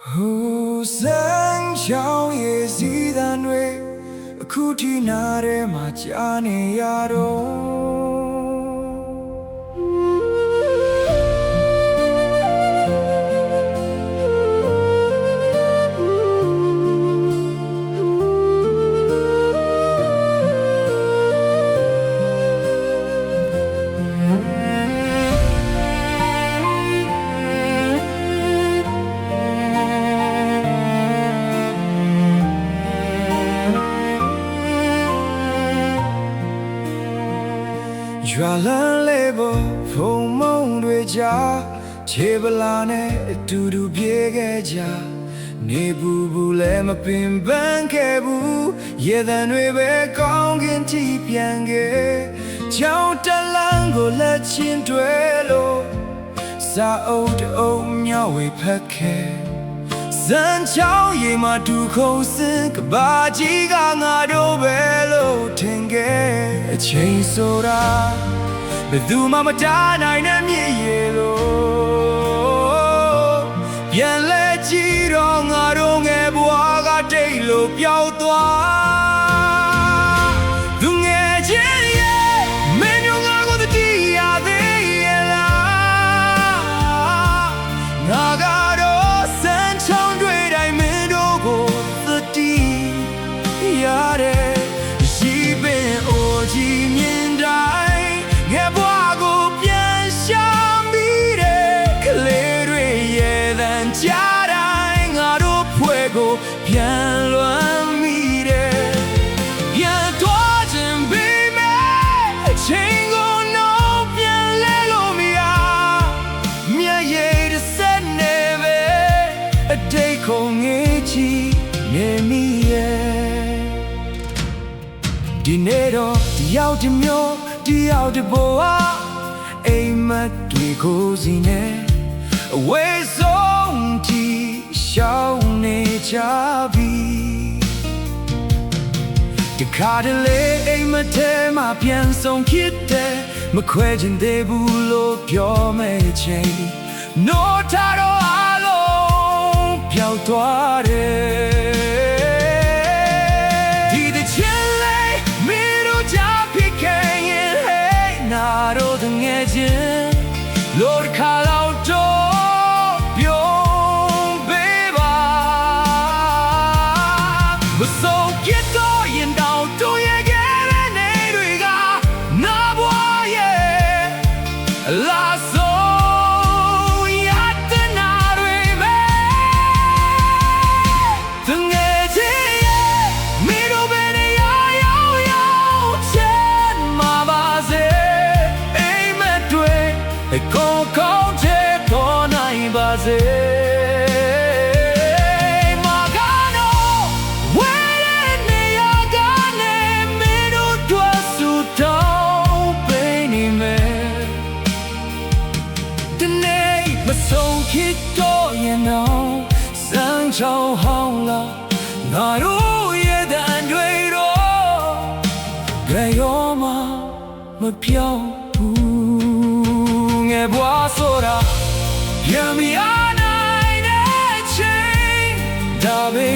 စမ်းချောင်းရဲ့စီးသံတွေအခုထိနားထဲမှာကြားနေရတော့ရွာလန်းလေးပေါ်ဖုံမုံတွေကြားခြေပလာနဲ့အတူတူပြေးခဲ့ကြနေဘူးလည်းမပင်ပန်းခဲ့ဘူးရေသံတွေပဲကောင်းကင်ထိပြန်ခဲ့ချောင်းတလန်းကိုလက်ချင်းတွေလို့စာအုပ်တအုပ်မြောက်ဝေဖက်ခဲ့စမ်းချောင်းရေမှာတူခုံစင်ကဘာကြီးကငါတို့ပဲလို့ထင်ခဲ့အချိန်ဆိုတာဘယ်သူမှမတားနိုင်တဲ့မြည်ရလို့ပြန်လဲကြည့်တော့ငါတို့ငယ်ဘဝကတိတ်လို့ပျောက်သွားသူငယ်ချင်းရဲ့မင်းမျိုးငါကိုတတိယသေးရဲ့လားငါကတော့စမ်းချောင်းတွေတိုင်းမင်းတို့ကိုတတိရတဲ့ရှိပင်အိုကြီးမြင်တိုင်းငယ်ဘဝကိုပြန်ရှာမိတဲ့ကလေးတွေရဲ့သံကြားတိုင်းငါတို့ဖွဲ့ကိုပြန်လွမ်းမိတဲ့ပြန်သွားခြင်းပေးမယ်အချိန်ကိုတော့ပြန်လဲလို့မရမျက်ရည်တစ်စက်နဲ့ပဲအတိတ်ကိုငေးချီနေမိရဲ့ဒီနေ့တော့ဒီရောက်ဒီမျိုးဒီရောက်ဒီဘဝအိမ်မက်တွေကိုစီနဲ့အဝေးဆုံးတီရှောင်းနေကြပြီဒီခါတလေအိမ်မက်ထဲမှာပြန်ဆုံးဖြစ်တယ်မခွဲချင်သေးဘူးလို့ပြောမယ့်ချိန်နိုးထားတော့အလုံးပျောက်သွားတယ်Lord call out to beyond baby but so get going down to you get an area na boy la so yat na rive tunge ji me do bene ya chen ma ba se con te con ai base magano when ya gane me do tua su to beni me the nay ma song kit to you know sang chao hong la na ru ye dan dui ro gai yo ma ma pyaoဘွားဆိုတာပြန်မရနိုင်တဲ့ချိန်ဒါပေ